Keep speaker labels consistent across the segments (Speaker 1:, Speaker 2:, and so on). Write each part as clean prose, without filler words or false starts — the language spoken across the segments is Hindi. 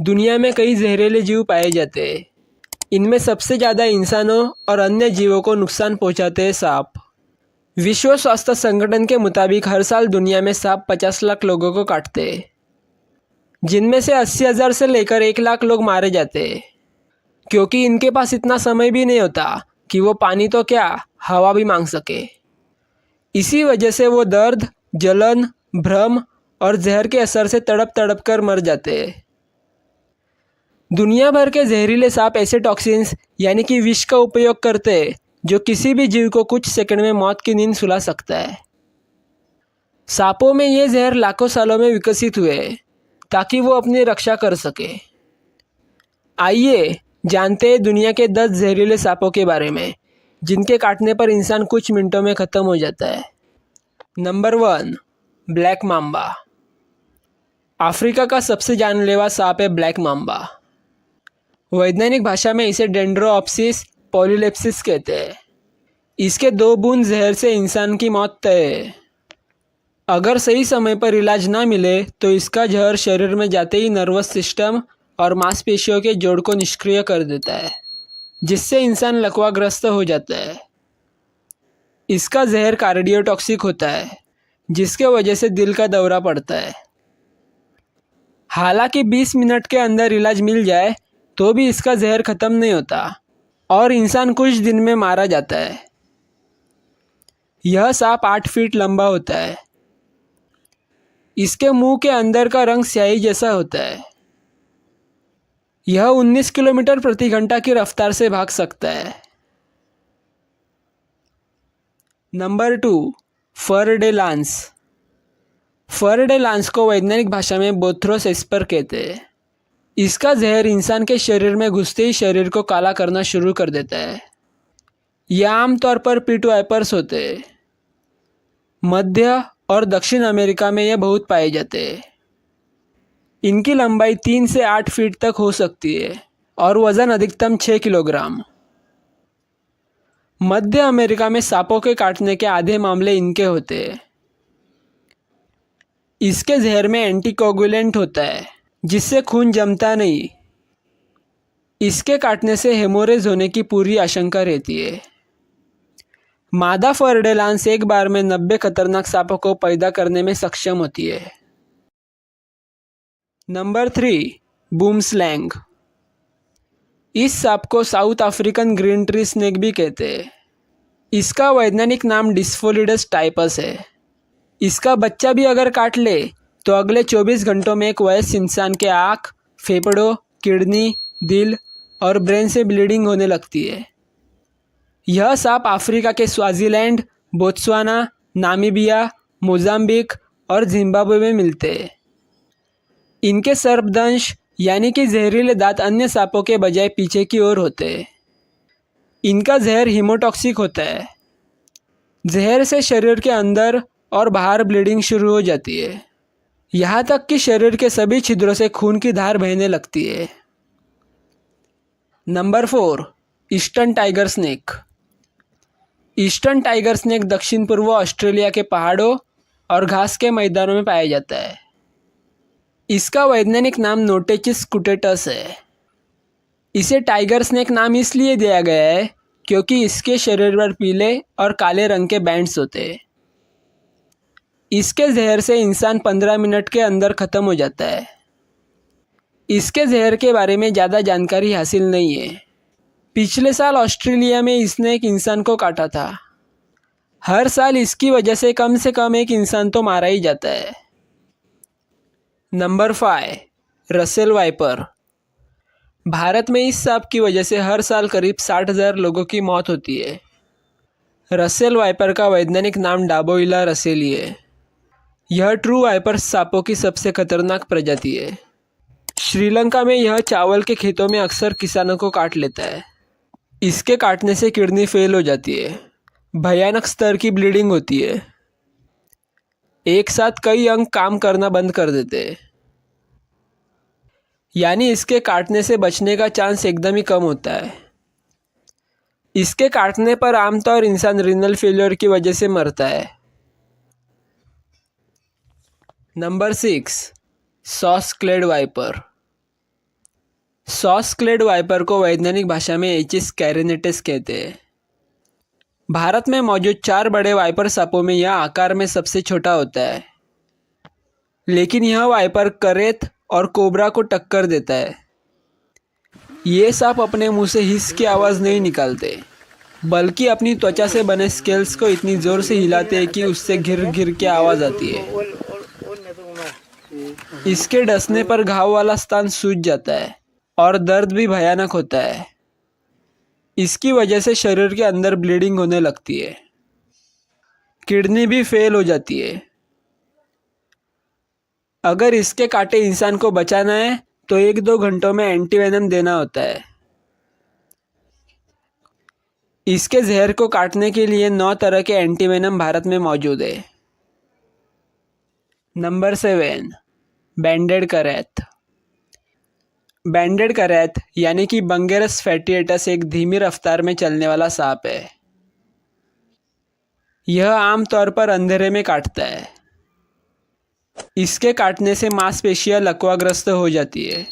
Speaker 1: दुनिया में कई जहरीले जीव पाए जाते हैं। इनमें सबसे ज़्यादा इंसानों और अन्य जीवों को नुकसान पहुंचाते हैं सांप। विश्व स्वास्थ्य संगठन के मुताबिक हर साल दुनिया में सांप 50 लाख लोगों को काटते हैं, जिनमें से 80,000 से लेकर 1 लाख लोग मारे जाते हैं, क्योंकि इनके पास इतना समय भी नहीं होता कि वो पानी तो क्या हवा भी मांग सके। इसी वजह से वो दर्द, जलन, भ्रम और जहर के असर से तड़प तड़प कर मर जाते हैं। दुनिया भर के जहरीले सांप ऐसे टॉक्सिन्स यानी कि विष का उपयोग करते हैं जो किसी भी जीव को कुछ सेकंड में मौत की नींद सुला सकता है। सांपों में ये जहर लाखों सालों में विकसित हुए ताकि वो अपनी रक्षा कर सके। आइए जानते हैं दुनिया के 10 जहरीले सांपों के बारे में, जिनके काटने पर इंसान कुछ मिनटों में ख़त्म हो जाता है। Number 1, black Mamba. अफ्रीका का सबसे जानलेवा सांप है ब्लैक मांबा। वैज्ञानिक भाषा में इसे डेंड्रोऑप्सिस पॉलीलेप्सिस कहते हैं। इसके 2 बूंद जहर से इंसान की मौत तय है। अगर सही समय पर इलाज ना मिले तो इसका जहर शरीर में जाते ही नर्वस सिस्टम और मांसपेशियों के जोड़ को निष्क्रिय कर देता है, जिससे इंसान लकवाग्रस्त हो जाता है। इसका जहर कार्डियोटॉक्सिक होता है, जिसके वजह से दिल का दौरा पड़ता है। हालांकि 20 मिनट के अंदर इलाज मिल जाए तो भी इसका जहर ख़त्म नहीं होता और इंसान कुछ दिन में मारा जाता है। यह सांप 8 फीट लंबा होता है। इसके मुंह के अंदर का रंग स्याही जैसा होता है। यह 19 किलोमीटर प्रति घंटा की रफ्तार से भाग सकता है। नंबर 2, फर डे लांस। फर डे लांस को वैज्ञानिक भाषा में बोथ्रोस एस्पर कहते हैं। इसका जहर इंसान के शरीर में घुसते ही शरीर को काला करना शुरू कर देता है। यह आमतौर पर पिट वाइपर्स होते हैं। मध्य और दक्षिण अमेरिका में यह बहुत पाए जाते हैं। इनकी लंबाई 3 से 8 फीट तक हो सकती है और वज़न अधिकतम 6 किलोग्राम। मध्य अमेरिका में सांपों के काटने के आधे मामले इनके होते हैं। इसके जहर में एंटीकोगुलेंट होता है, जिससे खून जमता नहीं। इसके काटने से हेमोरेज होने की पूरी आशंका रहती है। मादा फर डे लांस एक बार में 90 खतरनाक सांपों को पैदा करने में सक्षम होती है। नंबर 3, बूमस्लैंग। इस सांप को south African green tree snake भी कहते हैं। इसका वैज्ञानिक नाम डिस्फोलिडस टाइपस है। इसका बच्चा भी अगर काट ले तो अगले 24 घंटों में एक वयस्क इंसान के आँख, फेफड़ों, किडनी, दिल और ब्रेन से ब्लीडिंग होने लगती है। यह सांप अफ्रीका के स्वाजीलैंड, बोत्सवाना, नामीबिया, मोजाम्बिक और जिम्बाब्वे में मिलते हैं। इनके सर्पदंश यानी कि जहरीले दांत अन्य सांपों के बजाय पीछे की ओर होते हैं। इनका जहर हीमोटॉक्सिक होता है। जहर से शरीर के अंदर और बाहर ब्लीडिंग शुरू हो जाती है, यहाँ तक कि शरीर के सभी छिद्रों से खून की धार बहने लगती है। Number 4, eastern tiger snake. Eastern tiger snake दक्षिण पूर्व ऑस्ट्रेलिया के पहाड़ों और घास के मैदानों में पाया जाता है। इसका वैज्ञानिक नाम नोटेचिस कुटेटस है। इसे टाइगर स्नेक नाम इसलिए दिया गया है क्योंकि इसके शरीर पर पीले और काले रंग के बैंड्स होते हैं। इसके जहर से इंसान 15 मिनट के अंदर ख़त्म हो जाता है। इसके जहर के बारे में ज़्यादा जानकारी हासिल नहीं है। पिछले साल ऑस्ट्रेलिया में इसने एक इंसान को काटा था। हर साल इसकी वजह से कम एक इंसान तो मारा ही जाता है। Number 5, Russell viper. भारत में इस सांप की वजह से हर साल करीब 60,000 लोगों की मौत होती है। रसेल वाइपर का वैज्ञानिक नाम डाबोइला रसेली है। यह ट्रू वाइपर सांपों की सबसे खतरनाक प्रजाति है। श्रीलंका में यह चावल के खेतों में अक्सर किसानों को काट लेता है। इसके काटने से किडनी फेल हो जाती है, भयानक स्तर की ब्लीडिंग होती है। एक साथ कई अंग काम करना बंद कर देते हैं, यानी इसके काटने से बचने का चांस एकदम ही कम होता है। इसके काटने पर आमतौर इंसान रीनल फेलियर की वजह से मरता है। Number 6, saw scaled viper. Saw scaled viper को वैज्ञानिक भाषा में एचिस कैरिनेटिस कहते हैं। भारत में मौजूद 4 बड़े वाइपर सांपों में यह आकार में सबसे छोटा होता है, लेकिन यह वाइपर करेत और कोबरा को टक्कर देता है। ये सांप अपने मुंह से हिस की आवाज़ नहीं निकालते, बल्कि अपनी त्वचा से बने स्केल्स को इतनी ज़ोर से हिलाते हैं कि उससे घिर घिर के आवाज़ आती है। इसके डसने पर घाव वाला स्थान सूज जाता है और दर्द भी भयानक होता है। इसकी वजह से शरीर के अंदर ब्लीडिंग होने लगती है, किडनी भी फेल हो जाती है। अगर इसके कांटे इंसान को बचाना है तो 1-2 घंटों में एंटीवेनम देना होता है। इसके जहर को काटने के लिए 9 तरह के एंटीवेनम भारत में मौजूद है। नंबर 7, बैंडेड करैत। बैंडेड करैत यानी कि बंगेरस फैटिएटस एक धीमी रफ्तार में चलने वाला सांप है। यह आमतौर पर अंधेरे में काटता है। इसके काटने से मांसपेशियां लकवाग्रस्त हो जाती है।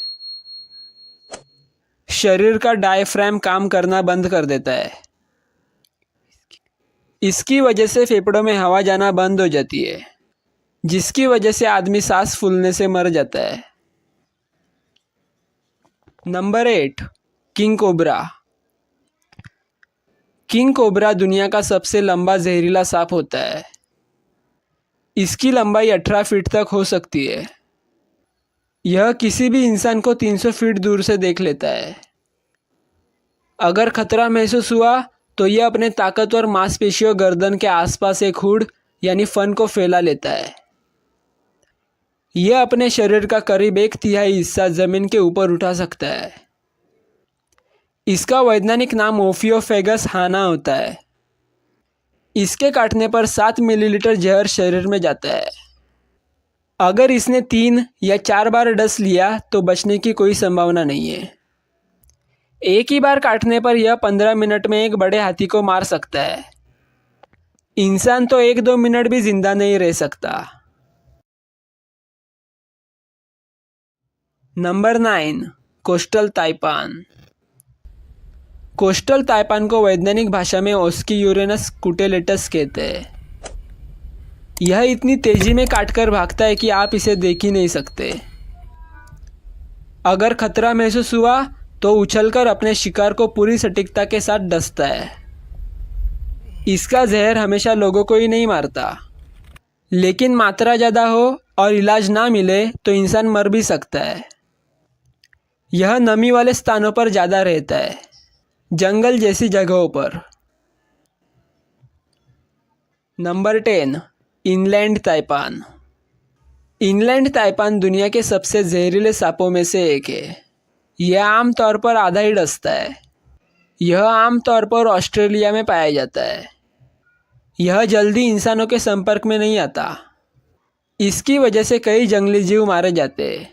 Speaker 1: शरीर का डायफ्राम काम करना बंद कर देता है। इसकी वजह से फेफड़ों में हवा जाना बंद हो जाती है, जिसकी वजह से आदमी सांस फूलने से मर जाता है। Number 8, king cobra. King cobra दुनिया का सबसे लंबा जहरीला सांप होता है। इसकी लंबाई 18 फीट तक हो सकती है। यह किसी भी इंसान को 300 फीट दूर से देख लेता है। अगर खतरा महसूस हुआ तो यह अपने ताकतवर मांसपेशियों गर्दन के आसपास एक हुड यानी फन को फैला लेता है। यह अपने शरीर का करीब 1/3 हिस्सा जमीन के ऊपर उठा सकता है। इसका वैज्ञानिक नाम ओफियोफेगस हाना होता है। इसके काटने पर 7 मिलीलीटर जहर शरीर में जाता है। अगर इसने 3 या 4 बार डस लिया तो बचने की कोई संभावना नहीं है। एक ही बार काटने पर यह 15 मिनट में एक बड़े हाथी को मार सकता है। इंसान तो 1-2 मिनट भी जिंदा नहीं रह सकता। Number 9, coastal taipan. Coastal taipan को वैज्ञानिक भाषा में ओस्कियूरेनस कुटेलेटस कहते हैं। यह इतनी तेजी में काटकर भागता है कि आप इसे देख ही नहीं सकते। अगर खतरा महसूस हुआ तो उछलकर अपने शिकार को पूरी सटीकता के साथ डसता है। इसका जहर हमेशा लोगों को ही नहीं मारता, लेकिन मात्रा ज़्यादा हो और इलाज ना मिले तो इंसान मर भी सकता है। यह नमी वाले स्थानों पर ज़्यादा रहता है, जंगल जैसी जगहों पर। Number 10, inland taipan. Inland taipan दुनिया के सबसे जहरीले सांपों में से एक है। यह आमतौर पर आधा ही डसता है। यह आमतौर पर ऑस्ट्रेलिया में पाया जाता है। यह जल्दी इंसानों के संपर्क में नहीं आता। इसकी वजह से कई जंगली जीव मारे जाते हैं।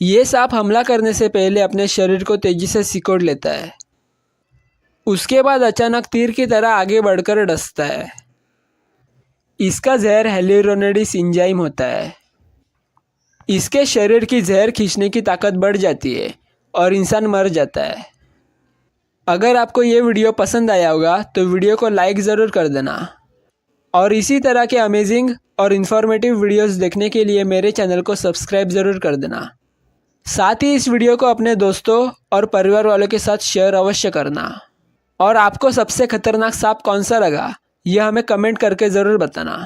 Speaker 1: ये सांप हमला करने से पहले अपने शरीर को तेजी से सिकोड़ लेता है। उसके बाद अचानक तीर की तरह आगे बढ़कर डसता है। इसका जहर हेलिरोनेडिस एंजाइम होता है। इसके शरीर की जहर खींचने की ताकत बढ़ जाती है और इंसान मर जाता है। अगर आपको ये वीडियो पसंद आया होगा तो वीडियो को लाइक ज़रूर कर देना, और इसी तरह के अमेजिंग और इन्फॉर्मेटिव वीडियोस देखने के लिए मेरे चैनल को सब्सक्राइब ज़रूर कर देना। साथ ही इस वीडियो को अपने दोस्तों और परिवार वालों के साथ शेयर अवश्य करना। और आपको सबसे खतरनाक सांप कौन सा लगा, यह हमें कमेंट करके ज़रूर बताना।